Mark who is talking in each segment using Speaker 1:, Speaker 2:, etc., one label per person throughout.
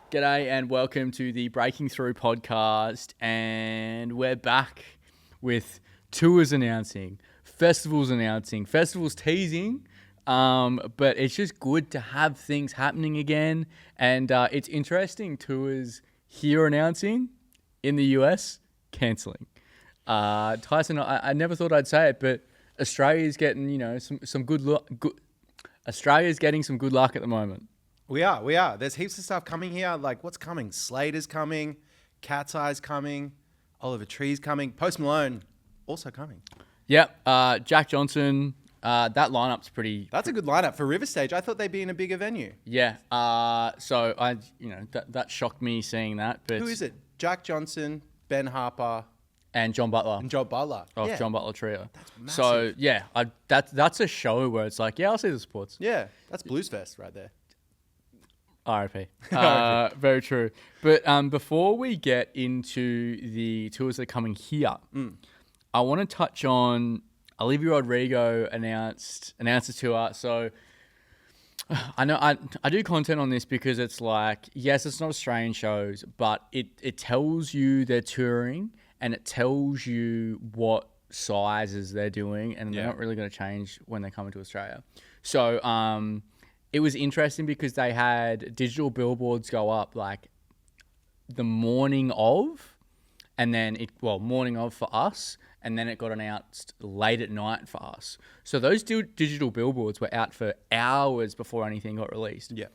Speaker 1: G'day and welcome to the Breaking Through podcast, and we're back with tours announcing, festivals teasing, but it's just good to have things happening again, and it's interesting, tours here announcing, in the US, cancelling. Tyson, I never thought I'd say it, but Australia's getting, some good luck. Australia's getting some good luck at the moment.
Speaker 2: We are. There's heaps of stuff coming here. Like, what's coming? Slayyter's coming. Cat's Eye's coming. Oliver Tree's coming. Post Malone also coming.
Speaker 1: Yep. Jack Johnson. That lineup's pretty.
Speaker 2: That's a good lineup for River Stage. I thought they'd be in a bigger venue.
Speaker 1: Yeah. So that shocked me seeing that. But
Speaker 2: who is it? Jack Johnson, Ben Harper,
Speaker 1: and John Butler.
Speaker 2: Of
Speaker 1: John Butler Trio.
Speaker 2: That's massive.
Speaker 1: So yeah, that's a show where it's like, yeah, I'll see the sports.
Speaker 2: Yeah, that's Blues Fest right there.
Speaker 1: RIP. Very true. But before we get into the tours that are coming here, I want to touch on Olivia Rodrigo announced a tour. So I know I do content on this because it's like, yes, it's not Australian shows, but it tells you they're touring and it tells you what sizes they're doing, and they're not really going to change when they come into Australia. So it was interesting because they had digital billboards go up like the morning of, and then morning of for us, and then it got announced late at night for us. So those digital billboards were out for hours before anything got released.
Speaker 2: Yeah.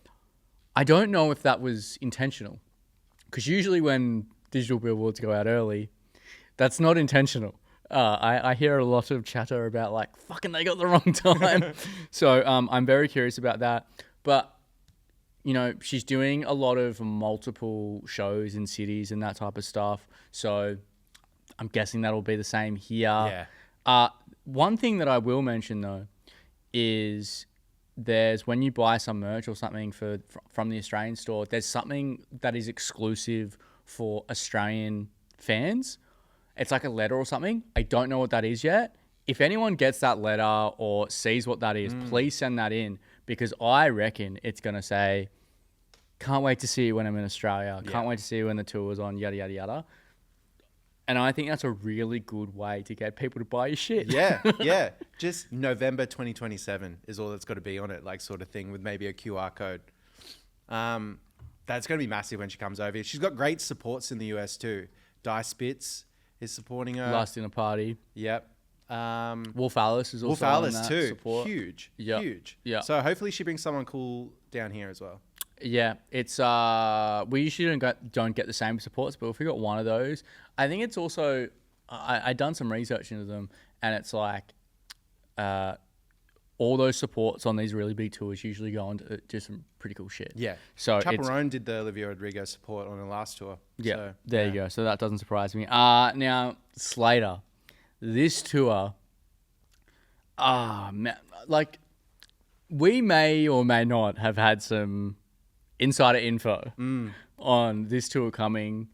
Speaker 1: I don't know if that was intentional, because usually when digital billboards go out early, that's not intentional. I hear a lot of chatter about like, fucking they got the wrong time. So I'm very curious about that. But, she's doing a lot of multiple shows in cities and that type of stuff. So I'm guessing that'll be the same here.
Speaker 2: Yeah.
Speaker 1: One thing that I will mention though is there's, when you buy some merch or something from the Australian store, there's something that is exclusive for Australian fans. It's like a letter or something. I don't know what that is yet. If anyone gets that letter or sees what that is, please send that in, because I reckon it's going to say, can't wait to see you when I'm in Australia. Can't wait to see you when the tour's on, yada, yada, yada. And I think that's a really good way to get people to buy your shit.
Speaker 2: Yeah. Just November 2027 is all that's got to be on it, like sort of thing, with maybe a QR code. That's going to be massive when she comes over. She's got great supports in the US too. Die Spitz is supporting her.
Speaker 1: Last Dinner Party.
Speaker 2: Yep.
Speaker 1: Wolf Alice is also on that
Speaker 2: too.
Speaker 1: Support.
Speaker 2: Huge.
Speaker 1: Yeah.
Speaker 2: So hopefully she brings someone cool down here as well.
Speaker 1: Yeah, it's we usually don't get the same supports, but if we got one of those, I think it's also I done some research into them, and it's like all those supports on these really big tours usually go on to do some pretty cool shit.
Speaker 2: Yeah.
Speaker 1: So
Speaker 2: Chaperone did the Olivia Rodrigo support on the last tour.
Speaker 1: Yeah.
Speaker 2: So,
Speaker 1: there you go. So that doesn't surprise me. Now Slayyyter, this tour, man, like we may or may not have had some insider info on this tour coming.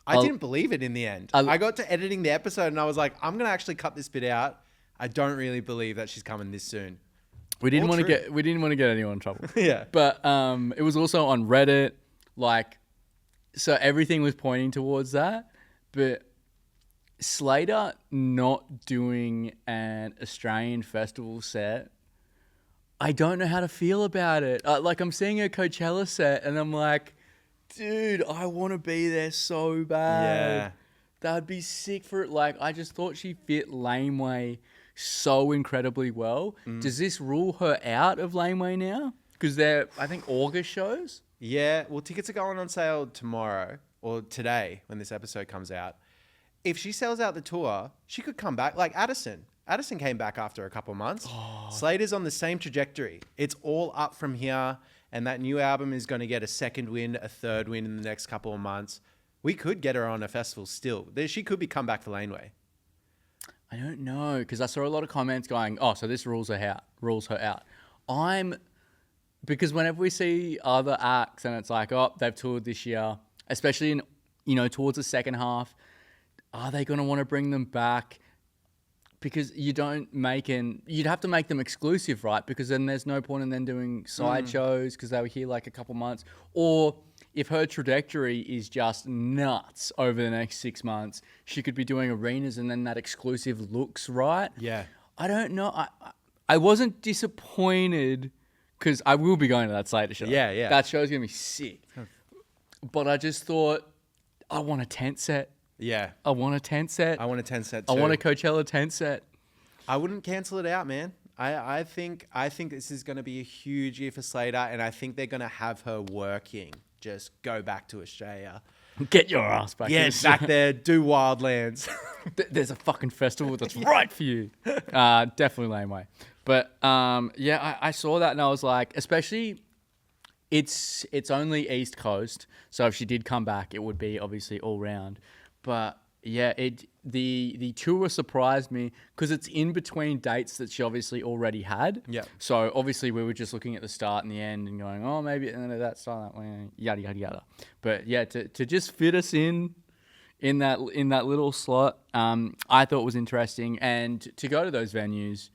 Speaker 2: I didn't believe it in the end. I got to editing the episode and I was like, I'm going to actually cut this bit out. I don't really believe that she's coming this soon.
Speaker 1: We didn't want to get anyone in trouble.
Speaker 2: Yeah.
Speaker 1: But it was also on Reddit, like, so everything was pointing towards that. But Slayyyter not doing an Australian festival set, I don't know how to feel about it. Like, I'm seeing a Coachella set and I'm like, dude, I want to be there so bad.
Speaker 2: Yeah.
Speaker 1: That'd be sick for it. Like, I just thought she fit Laneway so incredibly well. Does this rule her out of Laneway now? Because they're, I think, August shows.
Speaker 2: Yeah. Well, tickets are going on sale tomorrow or today when this episode comes out. If she sells out the tour, she could come back like Addison. Addison came back after a couple months. Slayyyter's on the same trajectory. It's all up from here. And that new album is going to get a second win, a third win in the next couple of months. We could get her on a festival still. She could be come back for Laneway.
Speaker 1: I don't know, because I saw a lot of comments going, oh, so this rules her out. Because whenever we see other acts and it's like, oh, they've toured this year, especially in, towards the second half, are they going to want to bring them back? Because you'd have to make them exclusive, right? Because then there's no point in them doing side shows because they were here like a couple months. Or if her trajectory is just nuts over the next 6 months, she could be doing arenas and then that exclusive looks right.
Speaker 2: Yeah.
Speaker 1: I don't know. I wasn't disappointed because I will be going to that Slayyyter show.
Speaker 2: Yeah, yeah.
Speaker 1: That show's going to be sick. But I just thought, I want a tent set.
Speaker 2: Yeah.
Speaker 1: I want a tent set.
Speaker 2: I want a 10 set too.
Speaker 1: I want a Coachella tent set.
Speaker 2: I wouldn't cancel it out, man. I think this is going to be a huge year for Slayyyter, and I think they're going to have her working. Just go back to Australia.
Speaker 1: Get your ass back.
Speaker 2: Yeah, back there, do Wildlands.
Speaker 1: There's a fucking festival that's right for you. Definitely laneway. But yeah, I saw that and I was like, especially it's only East Coast, so if she did come back, it would be obviously all round. But yeah, the tour surprised me because it's in between dates that she obviously already had.
Speaker 2: Yeah.
Speaker 1: So obviously we were just looking at the start and the end and going, oh, maybe at the end of that start, yada yada yada. But yeah, to just fit us in that little slot, I thought was interesting, and to go to those venues,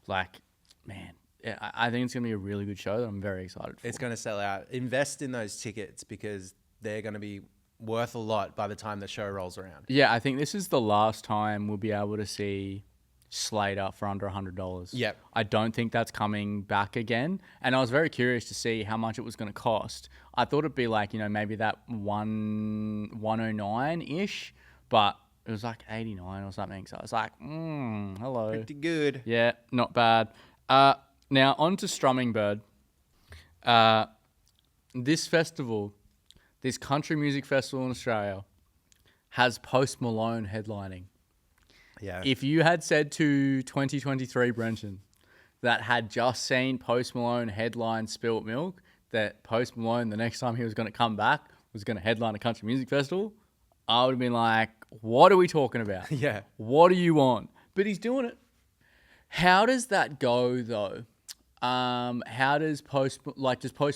Speaker 1: like, man, I think it's gonna be a really good show that I'm very excited for.
Speaker 2: It's going to sell out. Invest in those tickets because they're going to be worth a lot by the time the show rolls around.
Speaker 1: Yeah, I think this is the last time we'll be able to see Slayyyter for under $100.
Speaker 2: Yep.
Speaker 1: I don't think that's coming back again. And I was very curious to see how much it was going to cost. I thought it'd be like, maybe that 109-ish, but it was like 89 or something. So I was like, hello.
Speaker 2: Pretty good.
Speaker 1: Yeah, not bad. Now, on to Strumming Bird. This festival, this country music festival in Australia, has Post Malone headlining.
Speaker 2: Yeah.
Speaker 1: If you had said to 2023 Brenton that had just seen Post Malone headline Spilt Milk, that Post Malone, the next time he was going to come back, was going to headline a country music festival, I would have been like, what are we talking about?
Speaker 2: Yeah.
Speaker 1: What do you want? But he's doing it. How does that go, though? How does Post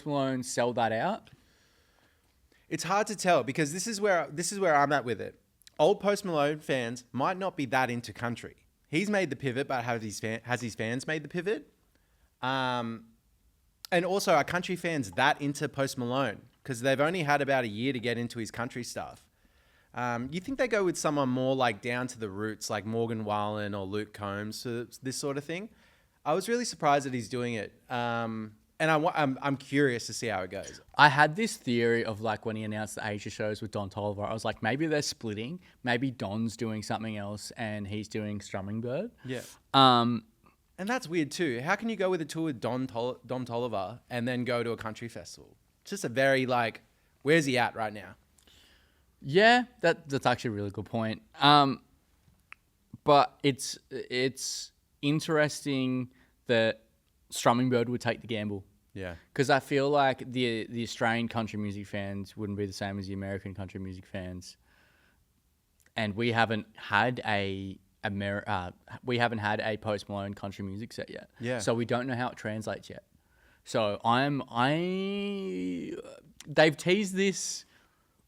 Speaker 1: Malone sell that out?
Speaker 2: It's hard to tell because this is where I'm at with it. Old Post Malone fans might not be that into country. He's made the pivot, but has his fans made the pivot? And also, are country fans that into Post Malone? Because they've only had about a year to get into his country stuff. You think they go with someone more like down to the roots, like Morgan Wallen or Luke Combs, for this sort of thing? I was really surprised that he's doing it. And I'm curious to see how it goes.
Speaker 1: I had this theory of like when he announced the Asia shows with Don Toliver, I was like, maybe they're splitting. Maybe Don's doing something else and he's doing Strumming Bird.
Speaker 2: Yeah. And that's weird too. How can you go with a tour with Don Toliver and then go to a country festival? It's just a very like, where's he at right now?
Speaker 1: Yeah, that's actually a really good point. But it's interesting that Strumming Bird would take the gamble.
Speaker 2: Yeah.
Speaker 1: Because I feel like the Australian country music fans wouldn't be the same as the American country music fans. And we haven't had a Post Malone country music set yet.
Speaker 2: Yeah.
Speaker 1: So we don't know how it translates yet. So they've teased this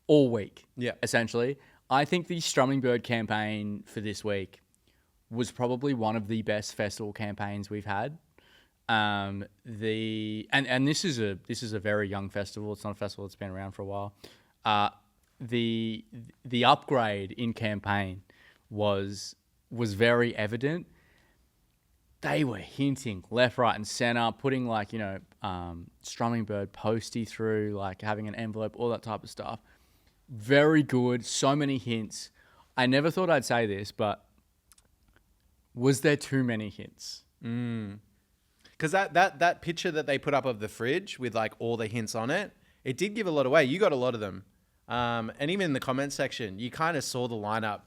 Speaker 1: all week. Yeah. Essentially. I think the Strumming Bird campaign for this week was probably one of the best festival campaigns we've had. And this is a very young festival. It's not a festival that's been around for a while. The upgrade in campaign was very evident. They were hinting left, right, and center, putting like Strumming Bird posty through, like having an envelope, all that type of stuff. Very good. So many hints. I never thought I'd say this, but was there too many hints?
Speaker 2: Because that picture that they put up of the fridge with like all the hints on it, it did give a lot away. You got a lot of them. And even in the comment section, you kind of saw the lineup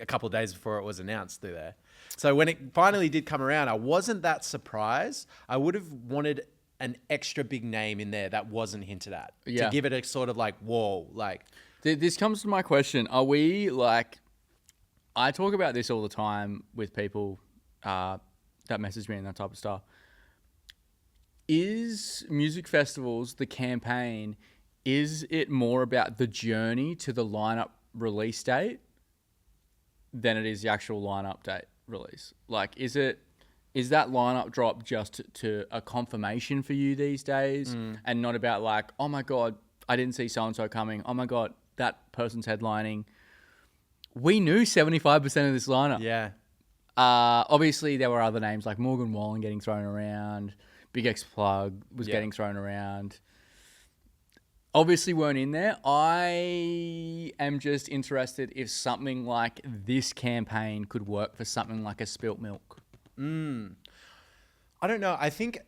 Speaker 2: a couple of days before it was announced through there. So when it finally did come around, I wasn't that surprised. I would have wanted an extra big name in there that wasn't hinted at to give it a sort of like, whoa, like.
Speaker 1: This comes to my question. Are we like, I talk about this all the time with people that message me and that type of stuff. Is music festivals, the campaign, is it more about the journey to the lineup release date than it is the actual lineup date release? Like, is that lineup drop just to a confirmation for you these days and not about like, oh my God, I didn't see so-and-so coming. Oh my God, that person's headlining. We knew 75% of this lineup.
Speaker 2: Yeah.
Speaker 1: Obviously, there were other names like Morgan Wallen getting thrown around. Big X Plug was getting thrown around. Obviously weren't in there. I am just interested if something like this campaign could work for something like a Spilt Milk.
Speaker 2: I don't know. I think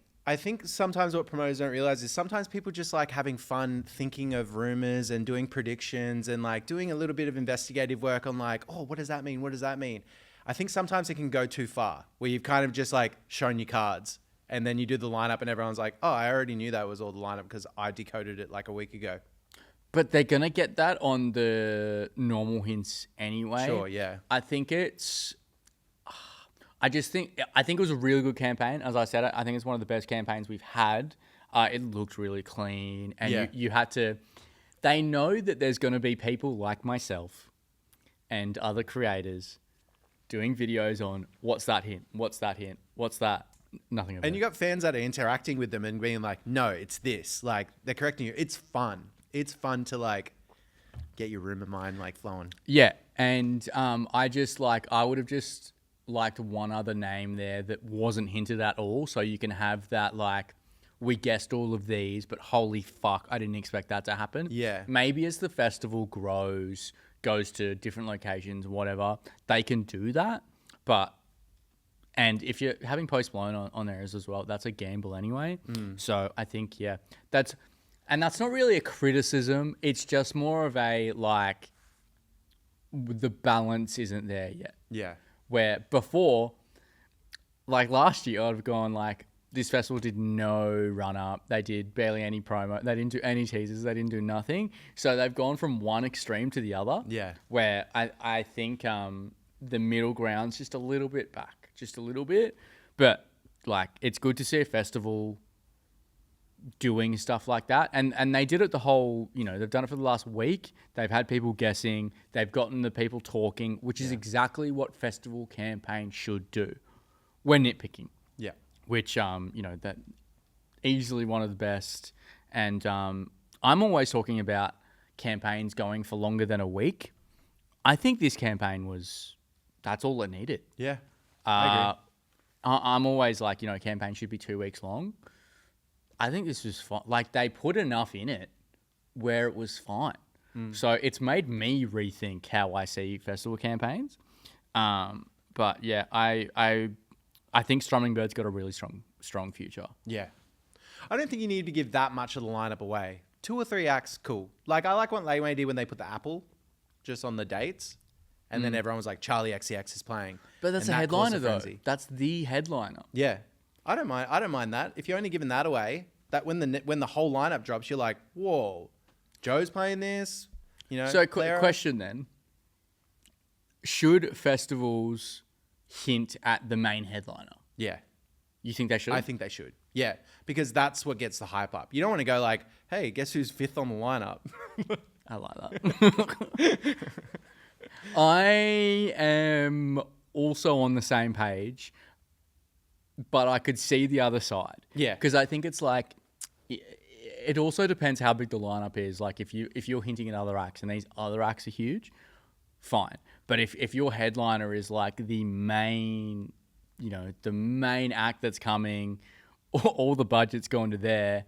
Speaker 2: sometimes what promoters don't realize is sometimes people just like having fun thinking of rumors and doing predictions and like doing a little bit of investigative work on like, oh, what does that mean? What does that mean? I think sometimes it can go too far where you've kind of just like shown your cards and then you do the lineup and everyone's like, oh, I already knew that was all the lineup because I decoded it like a week ago.
Speaker 1: But they're going to get that on the normal hints anyway.
Speaker 2: Sure, yeah.
Speaker 1: I think it was a really good campaign. As I said, I think it's one of the best campaigns we've had. It looked really clean. And you had to... They know that there's going to be people like myself and other creators doing videos on what's that hint? What's that hint? What's that? Nothing of it.
Speaker 2: And you got fans that are interacting with them and being like, no, it's this. Like, they're correcting you. It's fun. It's fun to, like, get your rumor mind, like, flowing.
Speaker 1: Yeah. And I would have just liked one other name there that wasn't hinted at all. So you can have that, like, we guessed all of these, but holy fuck, I didn't expect that to happen. Yeah. Maybe as the festival grows, goes to different locations, whatever, they can do that. And if you're having Post Malone on there as well, that's a gamble anyway. So I think, that's not really a criticism. It's just more of a, like, the balance isn't there yet. Yeah. Where before, like last year, I'd have gone like, this festival did no run up. They did barely any promo. They didn't do any teasers. They didn't do nothing. So they've gone from one extreme to the other. Yeah. Where I think the middle ground's just a little bit back. Just a little bit. But, like, it's good to see a festival doing stuff like that. And they did it the whole, they've done it for the last week. They've had people guessing. They've gotten the people talking, which is exactly what festival campaigns should do. We're nitpicking. Yeah. Which, that easily one of the best. And I'm always talking about campaigns going for longer than a week. I think this campaign that's all it needed. Yeah. I agree. I'm always like, a campaign should be 2 weeks long. I think this was fine. Like, they put enough in it where it was fine. So it's made me rethink how I see festival campaigns. But yeah, I think Strumming Bird's got a really strong future. Yeah.
Speaker 2: I don't think you need to give that much of the lineup away. 2 or 3 acts, cool. Like, I like what Layway did when they put the apple just on the dates. And then everyone was like, Charlie XCX is playing.
Speaker 1: But that's a headliner, though. That's the headliner.
Speaker 2: Yeah. I don't mind that. If you're only giving that away, that when the whole lineup drops, you're like, whoa, Joe's playing this,
Speaker 1: So question then. Should festivals hint at the main headliner? Yeah. You think they should?
Speaker 2: I think they should. Yeah. Because that's what gets the hype up. You don't want to go like, hey, guess who's 5th on the lineup?
Speaker 1: I like that. I am also on the same page, but I could see the other side. Yeah. Because I think it's like, it also depends how big the lineup is. Like if you're hinting at other acts and these other acts are huge, fine. But if your headliner is like the main, the main act that's coming, all the budget's going to there,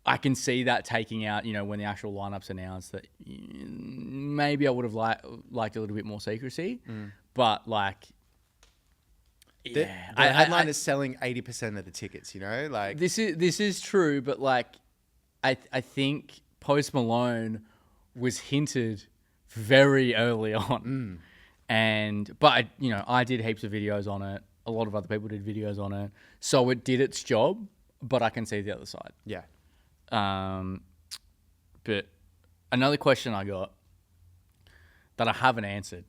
Speaker 1: I can see that taking out, when the actual lineup's announced, that maybe I would have liked a little bit more secrecy. But like,
Speaker 2: the headline is selling 80% of the tickets, like
Speaker 1: this is true. But like, I think Post Malone was hinted very early on, but I did heaps of videos on it. A lot of other people did videos on it, so it did its job. But I can see the other side. Yeah. But another question I got that I haven't answered: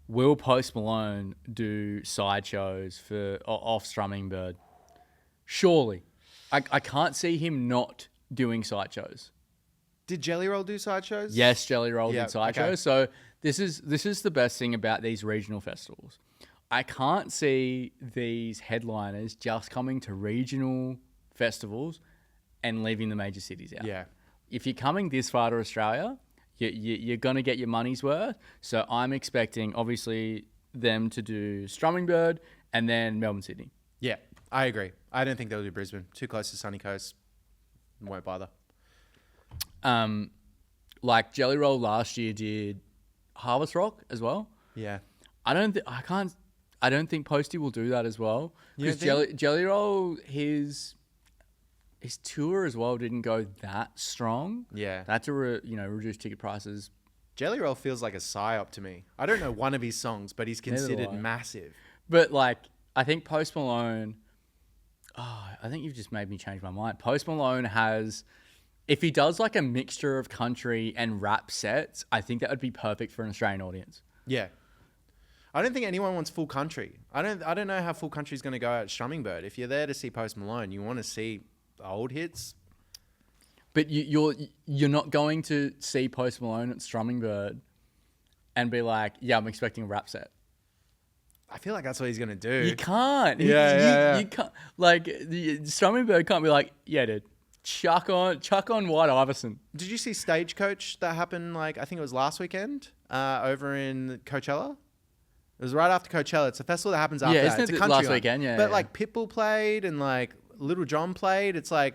Speaker 1: will Post Malone do sideshows off Strumming Bird? Surely, I can't see him not doing sideshows.
Speaker 2: Did Jelly Roll do sideshows?
Speaker 1: Yes, Jelly Roll did sideshows. Okay. So this is the best thing about these regional festivals. I can't see these headliners just coming to regional festivals and leaving the major cities out.
Speaker 2: Yeah.
Speaker 1: If you're coming this far to Australia, you're going to get your money's worth. So I'm expecting, obviously, them to do Strumming Bird and then Melbourne, Sydney.
Speaker 2: Yeah, I agree. I don't think they'll do Brisbane. Too close to sunny coast. Won't bother.
Speaker 1: Like Jelly Roll last year did Harvest Rock as well.
Speaker 2: Yeah.
Speaker 1: I don't think Posty will do that as well.
Speaker 2: You
Speaker 1: Because
Speaker 2: don't think?
Speaker 1: Jelly Roll, his tour as well didn't go that strong.
Speaker 2: Yeah.
Speaker 1: That to reduce ticket prices.
Speaker 2: Jelly Roll feels like a psyop to me. I don't know one of his songs, but he's considered
Speaker 1: do I.
Speaker 2: massive.
Speaker 1: But like, I think Post Malone. Oh, I think you've just made me change my mind. Post Malone has, if he does like a mixture of country and rap sets, I think that would be perfect for an Australian audience.
Speaker 2: Yeah. I don't think anyone wants full country. I don't know how full country's going to go at Strumming Bird. If you're there to see Post Malone, you want to see the old hits.
Speaker 1: But you're not going to see Post Malone at Strumming Bird and be like, yeah, I'm expecting a rap set.
Speaker 2: I feel like that's what he's going to do.
Speaker 1: You can't.
Speaker 2: Yeah.
Speaker 1: You can't. Like, the Strumming Bird can't be like, yeah, dude, chuck on White Iverson.
Speaker 2: Did you see Stagecoach that happened, like, I think it was last weekend over in Coachella? It was right after Coachella. It's a festival that happens after
Speaker 1: Yeah,
Speaker 2: that.
Speaker 1: isn't
Speaker 2: It's
Speaker 1: it
Speaker 2: a country
Speaker 1: last
Speaker 2: one.
Speaker 1: weekend? Yeah,
Speaker 2: But,
Speaker 1: yeah.
Speaker 2: like, Pitbull played and, like, Little John played. It's like,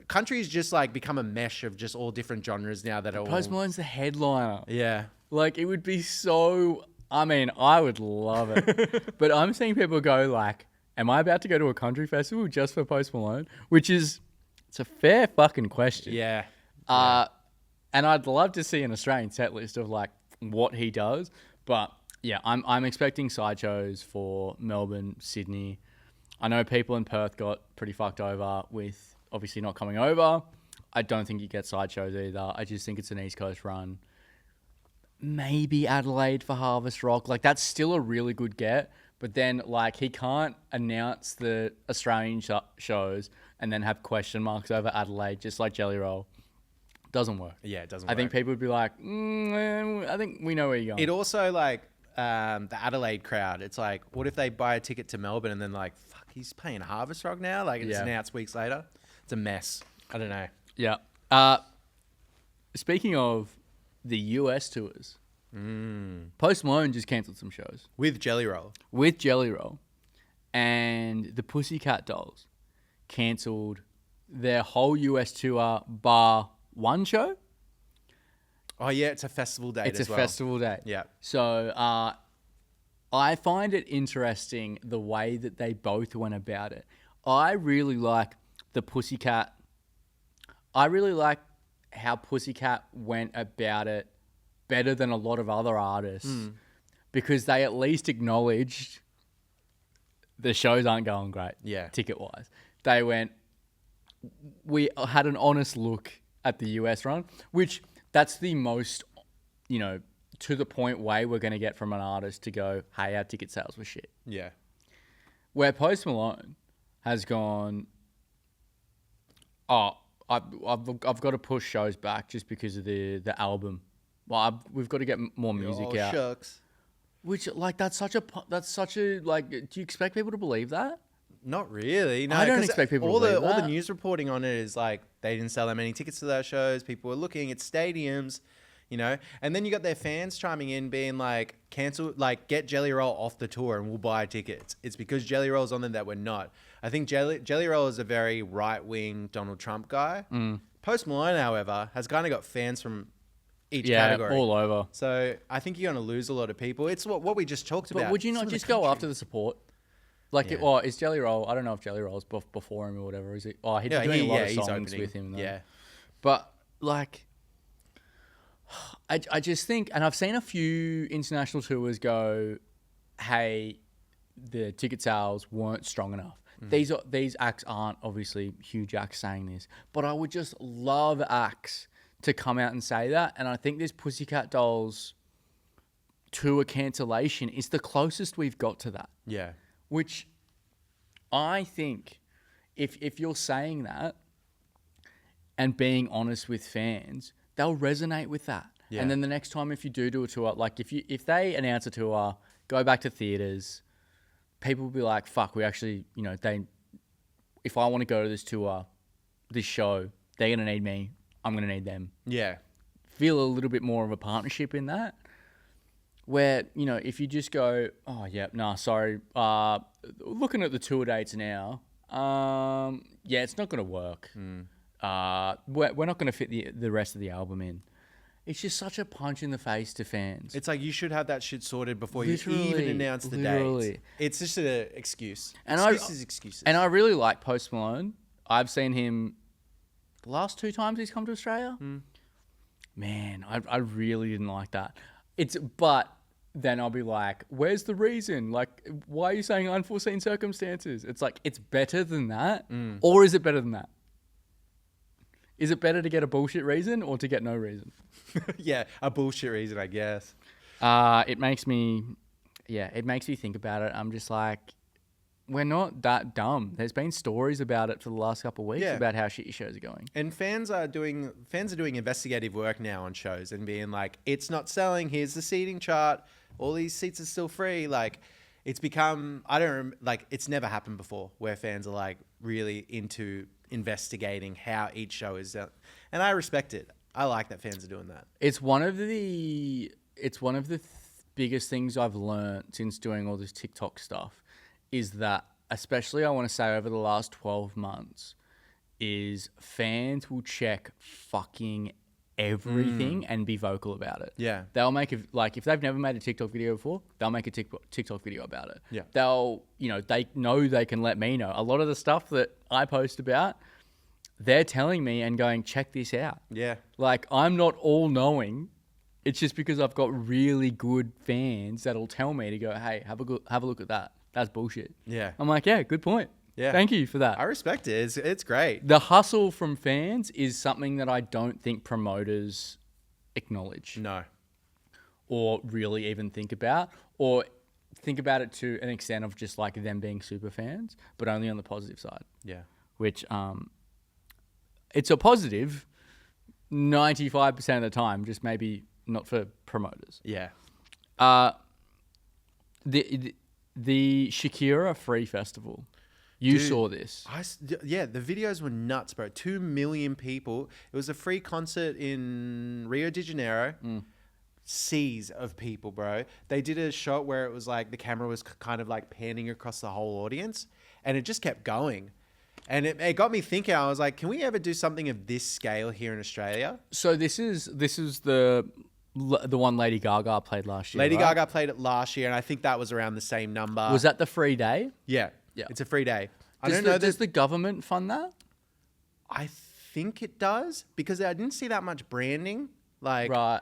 Speaker 2: country's just, like, become a mesh of just all different genres now that are all...
Speaker 1: Post Malone's the headliner.
Speaker 2: Yeah.
Speaker 1: Like, it would be so... I mean, I would love it. But I'm seeing people go like, am I about to go to a country festival just for Post Malone? Which is, it's a fair fucking question.
Speaker 2: Yeah.
Speaker 1: And I'd love to see an Australian set list of like what he does. But yeah, I'm expecting sideshows for Melbourne, Sydney. I know people in Perth got pretty fucked over with obviously not coming over. I don't think you get sideshows either. I just think it's an East Coast run. Maybe Adelaide for Harvest Rock. Like, that's still a really good get. But then, like, he can't announce the Australian shows and then have question marks over Adelaide, just like Jelly Roll. Doesn't work.
Speaker 2: Yeah, it doesn't
Speaker 1: I
Speaker 2: work.
Speaker 1: think people would be like, I think we know where you're going.
Speaker 2: It also, like, the Adelaide crowd, it's like, what if they buy a ticket to Melbourne and then, like, fuck, he's paying Harvest Rock now? Like, it's announced weeks later. It's a mess. I don't know.
Speaker 1: Yeah. Speaking of the US tours, Post Malone just cancelled some shows
Speaker 2: With Jelly Roll.
Speaker 1: with Jelly Roll, and the Pussycat Dolls cancelled their whole US tour bar one show.
Speaker 2: Oh, yeah, it's a festival date
Speaker 1: It's
Speaker 2: as
Speaker 1: a
Speaker 2: well.
Speaker 1: festival day.
Speaker 2: Yeah.
Speaker 1: So I find it interesting the way that they both went about it. I really like the Pussycat. I really like how Pussycat went about it better than a lot of other artists because they at least acknowledged the shows aren't going great.
Speaker 2: Yeah.
Speaker 1: Ticket-wise. They went, we had an honest look at the US run, which that's the most, to the point way we're going to get from an artist to go, hey, our ticket sales were shit.
Speaker 2: Yeah.
Speaker 1: Where Post Malone has gone, I've got to push shows back just because of the album. Well, we've got to get more music out.
Speaker 2: Shucks.
Speaker 1: Which, like, that's such a, like, do you expect people to believe that?
Speaker 2: Not really. No,
Speaker 1: I don't
Speaker 2: 'cause
Speaker 1: expect people to
Speaker 2: all
Speaker 1: believe
Speaker 2: all the
Speaker 1: that.
Speaker 2: news reporting on it is like they didn't sell that many tickets to those shows. People were looking at stadiums, and then you got their fans chiming in, being like, cancel, like, get Jelly Roll off the tour and we'll buy tickets. It's because Jelly Roll's on there that we're not. I think Jelly Roll is a very right wing Donald Trump guy. Post Malone, however, has kind of got fans from each category.
Speaker 1: All over.
Speaker 2: So I think you're going to lose a lot of people. It's what we just talked about.
Speaker 1: But would you
Speaker 2: Some
Speaker 1: not
Speaker 2: of the
Speaker 1: just go
Speaker 2: country.
Speaker 1: after the support? Like,
Speaker 2: Yeah.
Speaker 1: is Jelly Roll? I don't know if Jelly Roll's before him or whatever. Is it? Oh, he's
Speaker 2: Yeah,
Speaker 1: doing a lot of
Speaker 2: he's
Speaker 1: songs
Speaker 2: opening.
Speaker 1: with him. Though.
Speaker 2: Yeah.
Speaker 1: But like, I just think, and I've seen a few international tours go, hey, the ticket sales weren't strong enough. These acts aren't obviously huge acts saying this, but I would just love acts to come out and say that. And I think this Pussycat Dolls tour cancellation is the closest we've got to that.
Speaker 2: Yeah.
Speaker 1: Which I think if you're saying that and being honest with fans, they'll resonate with that.
Speaker 2: Yeah.
Speaker 1: And then the next time if you do a tour, like if they announce a tour, go back to theaters, people will be like, fuck, we actually, if I want to go to this tour, this show. They're going to need me. I'm going to need them.
Speaker 2: Yeah.
Speaker 1: Feel a little bit more of a partnership in that. Where, if you just go, oh, yeah, nah, sorry. Looking at the tour dates now, yeah, it's not going to work. We're not going to fit the rest of the album in. It's just such a punch in the face to fans.
Speaker 2: It's like you should have that shit sorted before you even announce the date. It's just an excuse. Excuses.
Speaker 1: And I really like Post Malone. I've seen him the last 2 times he's come to Australia. Man, I really didn't like that. But then I'll be like, where's the reason? Like, why are you saying unforeseen circumstances? It's like, it's better than that. Or is it better than that? Is it better to get a bullshit reason or to get no reason?
Speaker 2: Yeah, a bullshit reason, I guess.
Speaker 1: It makes me think about it. I'm just like, we're not that dumb. There's been stories about it for the last couple of weeks about how shitty shows are going.
Speaker 2: And fans are doing investigative work now on shows and being like, it's not selling. Here's the seating chart. All these seats are still free. Like, it's become, it's never happened before where fans are like really into investigating how each show is, and I respect it. I like that fans are doing that.
Speaker 1: It's one of the biggest things I've learned since doing all this TikTok stuff is that, especially I want to say over the last 12 months, is fans will check fucking everything and be vocal about it.
Speaker 2: Yeah.
Speaker 1: They'll make if they've never made a TikTok video before, they'll make a TikTok video about it.
Speaker 2: Yeah.
Speaker 1: They'll, they know they can let me know. A lot of the stuff that I post about, they're telling me and going, check this out.
Speaker 2: Yeah.
Speaker 1: Like, I'm not all knowing. It's just because I've got really good fans that'll tell me to go, hey, have a look at that. That's bullshit.
Speaker 2: Yeah.
Speaker 1: I'm like, yeah, good point.
Speaker 2: Yeah.
Speaker 1: Thank you for that.
Speaker 2: I respect it. It's great.
Speaker 1: The hustle from fans is something that I don't think promoters acknowledge.
Speaker 2: No.
Speaker 1: Or really even think about. Or think about it to an extent of just like them being super fans, but only on the positive side.
Speaker 2: Yeah. Which,
Speaker 1: it's a positive 95% of the time, just maybe not for promoters.
Speaker 2: Yeah.
Speaker 1: The Shakira Free Festival. You saw this.
Speaker 2: The videos were nuts, bro. 2 million people. It was a free concert in Rio de Janeiro. Seas of people, bro. They did a shot where it was like the camera was kind of like panning across the whole audience, and it just kept going. And it got me thinking. I was like, can we ever do something of this scale here in Australia?
Speaker 1: So this is the one Lady Gaga played last year.
Speaker 2: Lady
Speaker 1: right?
Speaker 2: Gaga played it last year, and I think that was around the same number.
Speaker 1: Was that the free day?
Speaker 2: Yeah.
Speaker 1: Yeah.
Speaker 2: It's a free day.
Speaker 1: Does the government fund that?
Speaker 2: I think it does, because I didn't see that much branding. Like,
Speaker 1: right.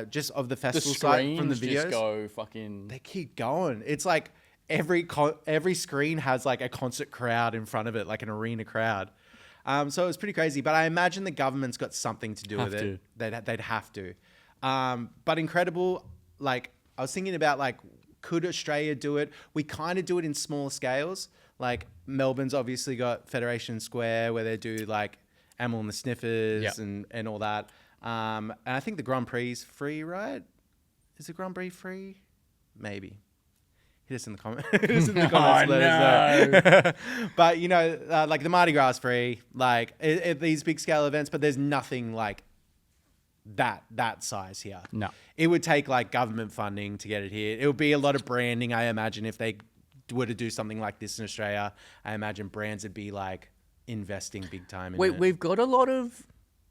Speaker 2: Just of the festival
Speaker 1: The
Speaker 2: site from the videos.
Speaker 1: just go fucking...
Speaker 2: They keep going. It's like every screen has like a concert crowd in front of it, like an arena crowd. So it was pretty crazy. But I imagine the government's got something to do with it. They'd have to. But incredible. Like, I was thinking about like, could Australia do it? We kind of do it in smaller scales. Like, Melbourne's obviously got Federation Square where they do like Amyl and the Sniffers and all that. And I think the Grand Prix is free, right? Is the Grand Prix free? Maybe. Hit us in the comments. Let us know. But, like the Mardi Gras is free. Like, these big scale events, but there's nothing like that size here.
Speaker 1: No.
Speaker 2: It would take like government funding to get it here. It would be a lot of branding, I imagine, if they were to do something like this in Australia. I imagine brands would be like investing big time in it.
Speaker 1: We've got a lot of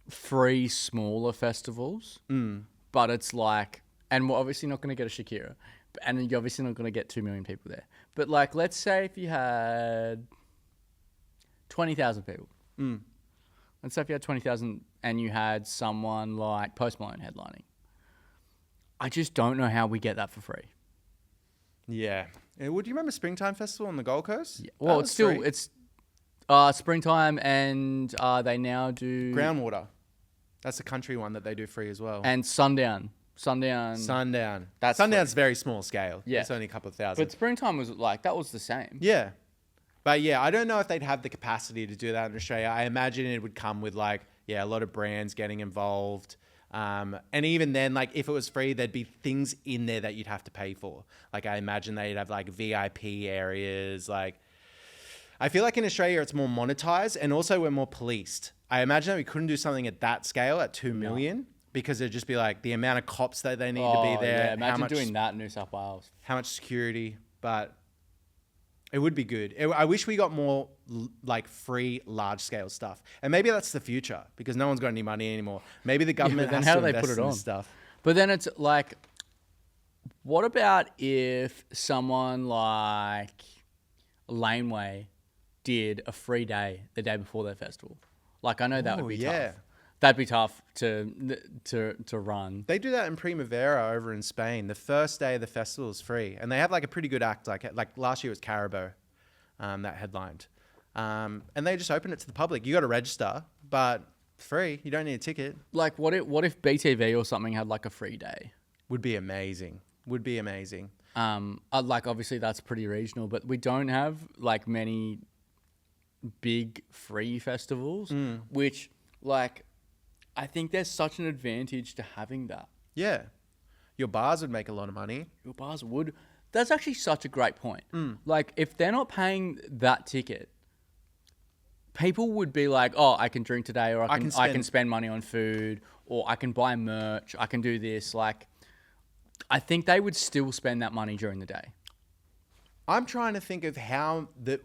Speaker 1: free smaller festivals, but it's like, and we're obviously not going to get a Shakira, and you're obviously not going to get 2 million people there. But like, let's say if you had 20,000 people. Let's say if you had 20,000 and you had someone like Post Malone headlining. I just don't know how we get that for free.
Speaker 2: Yeah. Would you remember Springtime Festival on the Gold Coast?
Speaker 1: Yeah. Well, it's springtime, and they now do...
Speaker 2: Groundwater. That's a country one that they do free as well.
Speaker 1: And Sundown.
Speaker 2: Sundown's very small scale.
Speaker 1: Yeah.
Speaker 2: It's only a couple of thousand.
Speaker 1: But Springtime was like, that was the same.
Speaker 2: Yeah. But yeah, I don't know if they'd have the capacity to do that in Australia. I imagine it would come with like, a lot of brands getting involved. And even then, like if it was free, there'd be things in there that you'd have to pay for. Like I imagine they'd have like VIP areas. Like, I feel like in Australia it's more monetized, and also we're more policed. I imagine that we couldn't do something at that scale at 2 million because it'd just be like the amount of cops that they need to be there.
Speaker 1: Yeah, imagine doing that in New South Wales.
Speaker 2: How much security, but it would be good. I wish we got more like free, large scale stuff, and maybe that's the future because no one's got any money anymore. Maybe the government has to invest in this stuff.
Speaker 1: But then it's like, what about if someone like Laneway did a free day the day before their festival? Like, I know that would be tough. That'd be tough to run.
Speaker 2: They do that in Primavera over in Spain. The first day of the festival is free, and they have like a pretty good act. Like last year was Carabao, that headlined, and they just open it to the public. You got to register, but free. You don't need a ticket.
Speaker 1: Like, what if BTV or something had like a free day?
Speaker 2: Would be amazing.
Speaker 1: Like, obviously that's pretty regional, but we don't have like many big free festivals, which like. I think there's such an advantage to having that.
Speaker 2: Yeah. Your bars would make a lot of money.
Speaker 1: Your bars would. That's actually such a great point. Like, if they're not paying that ticket, people would be like, oh, I can drink today, or I can spend money on food, or I can buy merch, I can do this. Like, I think they would still spend that money during the day.
Speaker 2: I'm trying to think of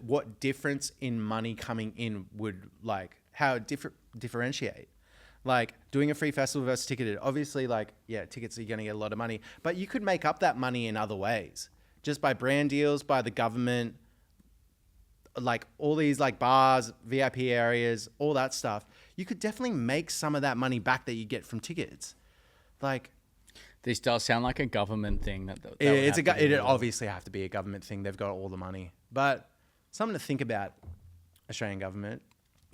Speaker 2: what difference in money coming in would, like, how differentiate. Like, doing a free festival versus ticketed. Obviously, like, yeah, tickets, you're going to get a lot of money. But you could make up that money in other ways. Just by brand deals, by the government, like, all these, like, bars, VIP areas, all that stuff. You could definitely make some of that money back that you get from tickets. Like...
Speaker 1: This does sound like a government thing.
Speaker 2: It'd obviously have to be a government thing. They've got all the money. But something to think about, Australian government.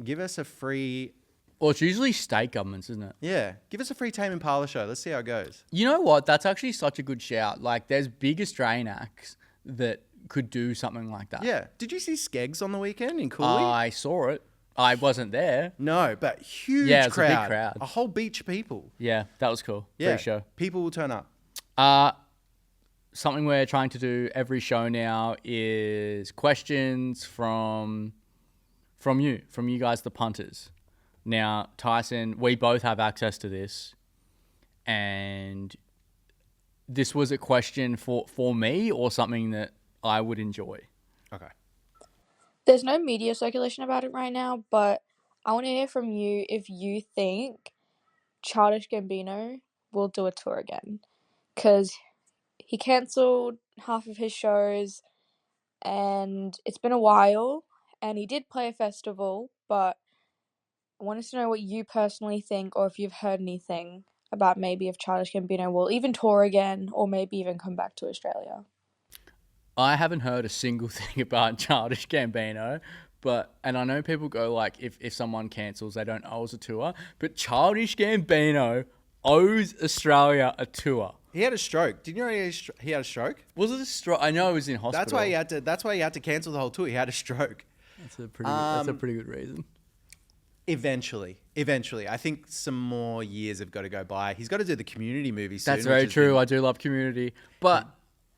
Speaker 2: Give us a free...
Speaker 1: Well, it's usually state governments, isn't it?
Speaker 2: Yeah. Give us a free Tame Impala show. Let's see how it goes.
Speaker 1: You know what? That's actually such a good shout. Like, there's big Australian acts that could do something like that.
Speaker 2: Yeah. Did you see Skeggs on the weekend in Cooley?
Speaker 1: I saw it. I wasn't there.
Speaker 2: No, but huge crowd.
Speaker 1: Yeah, it was a big crowd.
Speaker 2: A whole beach of people.
Speaker 1: Yeah, that was cool.
Speaker 2: Yeah.
Speaker 1: Free show.
Speaker 2: People will turn up.
Speaker 1: Something we're trying to do every show now is questions from you guys, the punters. Now, Tyson, we both have access to this, and this was a question for me or something that I would enjoy.
Speaker 2: Okay.
Speaker 3: There's no media circulation about it right now, but I want to hear from you if you think Childish Gambino will do a tour again, because he cancelled half of his shows, and it's been a while, and he did play a festival, but I wanted to know what you personally think, or if you've heard anything about maybe if Childish Gambino will even tour again, or maybe even come back to Australia.
Speaker 1: I haven't heard a single thing about Childish Gambino, and I know people go like, if someone cancels, they don't owe us a tour, but Childish Gambino owes Australia a tour.
Speaker 2: He had a stroke. Did you know he had a stroke?
Speaker 1: Was it a stroke? I know he was in hospital.
Speaker 2: That's why he had to cancel the whole tour. He had a stroke.
Speaker 1: That's a pretty good reason.
Speaker 2: Eventually. I think some more years have got to go by. He's got to do the Community movie soon.
Speaker 1: That's very true. I do love Community. But,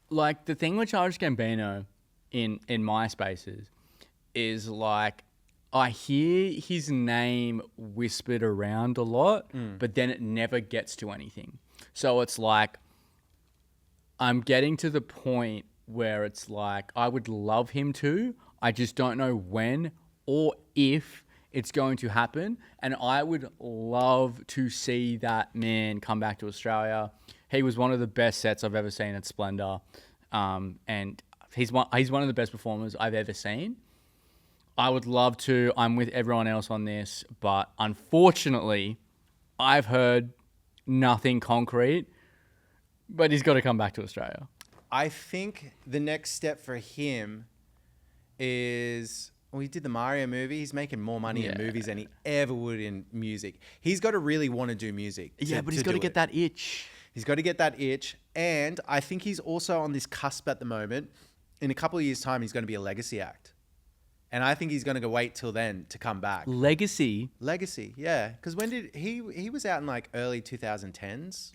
Speaker 1: like, the thing with Childish Gambino in my spaces is, like, I hear his name whispered around a lot, but then it never gets to anything. So it's like, I'm getting to the point where it's like, I would love him to. I just don't know when or if it's going to happen, and I would love to see that man come back to Australia. He was one of the best sets I've ever seen at Splendor, and he's one of the best performers I've ever seen. I would love to. I'm with everyone else on this, but unfortunately, I've heard nothing concrete, but he's got to come back to Australia.
Speaker 2: I think the next step for him is... Well, he did the Mario movie. He's making more money in movies than he ever would in music. He's got to really want to do music.
Speaker 1: But he's got to get that itch.
Speaker 2: He's got to get that itch. And I think he's also on this cusp at the moment. In a couple of years' time, he's going to be a legacy act. And I think he's going to wait till then to come back.
Speaker 1: Legacy,
Speaker 2: yeah. Because when did he was out in like early 2010s.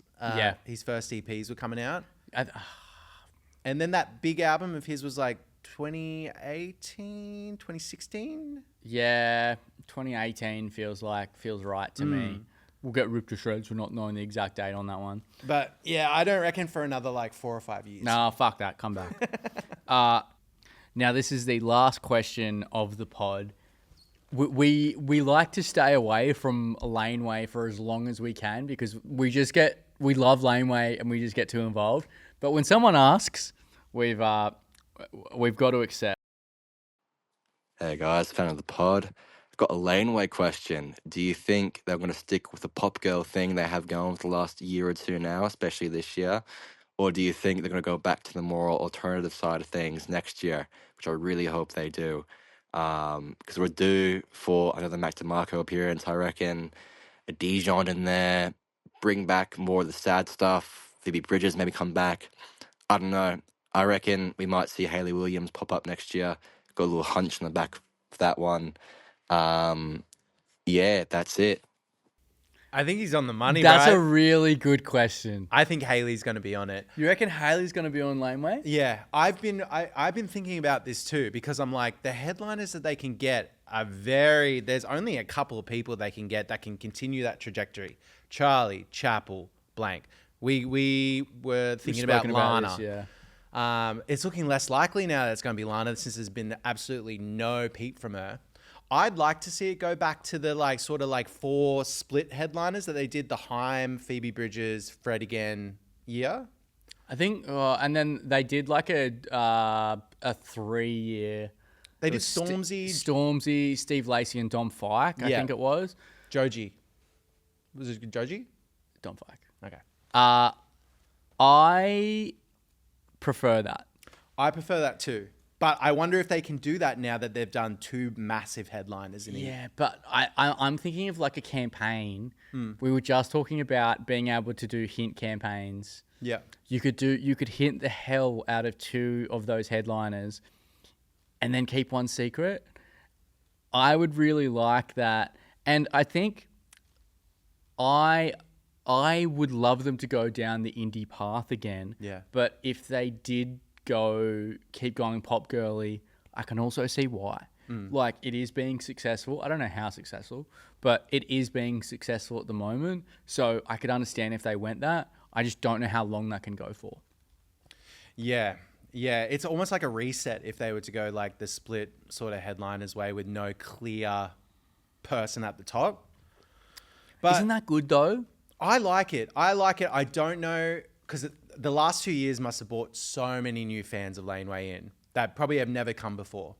Speaker 2: His first EPs were coming out. And then that big album of his was like 2018, 2016?
Speaker 1: Yeah, 2018 feels right to me. We'll get ripped to shreds for not knowing the exact date on that one.
Speaker 2: But yeah, I don't reckon for another like 4 or 5 years.
Speaker 1: Nah, fuck that. Come back. Now, this is the last question of the pod. We like to stay away from laneway for as long as we can because we love laneway and we just get too involved. But when someone asks, we've got to accept.
Speaker 4: Hey guys, fan of the pod. I've got a laneway question. Do you think they're going to stick with the pop girl thing they have going for the last year or two now, especially this year? Or do you think they're going to go back to the more alternative side of things next year, which I really hope they do? Because we're due for another Mac DeMarco appearance, I reckon. A Dijon in there. Bring back more of the sad stuff. Phoebe Bridgers maybe come back. I don't know. I reckon we might see Hayley Williams pop up next year. Got a little hunch in the back of that one. Yeah, that's it.
Speaker 2: I think he's on the money,
Speaker 1: That's
Speaker 2: right?
Speaker 1: a really good question.
Speaker 2: I think Hayley's going to be on it.
Speaker 1: You reckon Hayley's going to be on laneway?
Speaker 2: Yeah, I've been thinking about this too because I'm like the headliners that they can get are there's only a couple of people they can get that can continue that trajectory. Charlie, Chappell, blank. We were thinking about Lana.
Speaker 1: This, yeah.
Speaker 2: It's looking less likely now that it's going to be Lana since there's been absolutely no peep from her. I'd like to see it go back to the like sort of like 4 split headliners that they did the Haim, Phoebe Bridgers, Fred again year.
Speaker 1: I think, and then they did like a 3-year.
Speaker 2: They did Stormzy,
Speaker 1: Steve Lacey, and Dom Fike. I think it was
Speaker 2: Joji. Was it Joji?
Speaker 1: Dom Fike.
Speaker 2: Okay.
Speaker 1: I prefer that.
Speaker 2: I prefer that too. But I wonder if they can do that now that they've done 2 massive headliners in a year.
Speaker 1: Yeah, but I'm thinking of like a campaign. We were just talking about being able to do hint campaigns.
Speaker 2: Yeah.
Speaker 1: You could hint the hell out of 2 of those headliners and then keep one secret. I would really like that. And I think I would love them to go down the indie path again.
Speaker 2: Yeah.
Speaker 1: But if they did keep going pop girly, I can also see why. Like, it is being successful. I don't know how successful, but it is being successful at the moment. So I could understand if they went that. I just don't know how long that can go for.
Speaker 2: Yeah. Yeah. It's almost like a reset if they were to go like the split sort of headliners way with no clear person at the top. But
Speaker 1: isn't that good though?
Speaker 2: I like it. I don't know, because the last 2 years must have brought so many new fans of Laneway in that probably have never come before.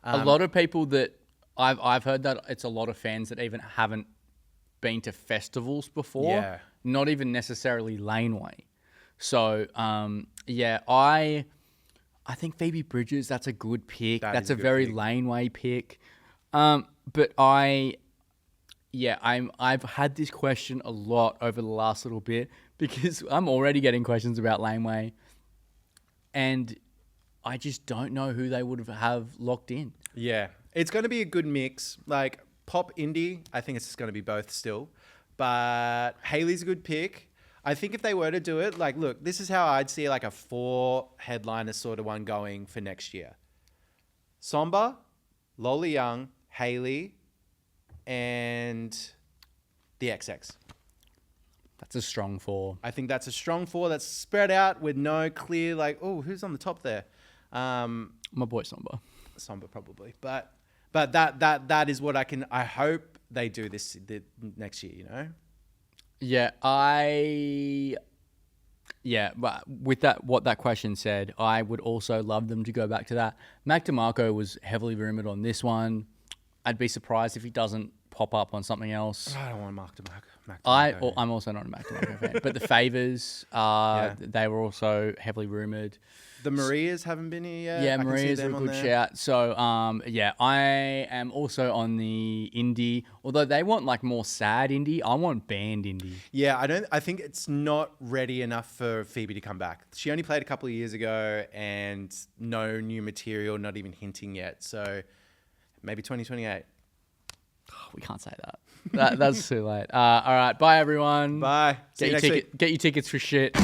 Speaker 1: A lot of people that I've heard that it's a lot of fans that even haven't been to festivals before.
Speaker 2: Yeah.
Speaker 1: Not even necessarily Laneway. So, I think Phoebe Bridgers, that's a good pick. That's a very pick. Laneway pick. But I've had this question a lot over the last little bit because I'm already getting questions about Laneway, and I just don't know who they would have locked in.
Speaker 2: Yeah, it's going to be a good mix. Like pop indie, I think it's just going to be both still. But Hayley's a good pick. I think if they were to do it, like, look, this is how I'd see like a 4 headliner sort of one going for next year. Somba, Lola Young, Hayley, and the XX.
Speaker 1: That's a strong 4.
Speaker 2: I think that's a strong 4 that's spread out with no clear, like, oh, who's on the top there?
Speaker 1: My boy Somba.
Speaker 2: Somba probably. But that is what I hope they do this the next year, you know?
Speaker 1: Yeah, but with that, what that question said, I would also love them to go back to that. Mac DeMarco was heavily rumored on this one. I'd be surprised if he doesn't pop up on something else.
Speaker 2: I don't want Mac DeMarco.
Speaker 1: I'm also not a Mac DeMarco fan. But the Favors, they were also heavily rumored.
Speaker 2: The Marias haven't been here yet.
Speaker 1: Yeah, Marias are a good shout. So, I am also on the indie. Although they want like more sad indie, I want band indie.
Speaker 2: Yeah, I think it's not ready enough for Phoebe to come back. She only played a couple of years ago and no new material, not even hinting yet. So maybe 2028.
Speaker 1: We can't say that. That's too late. All right. Bye, everyone.
Speaker 2: Bye. See you next week.
Speaker 1: Get your tickets for shit.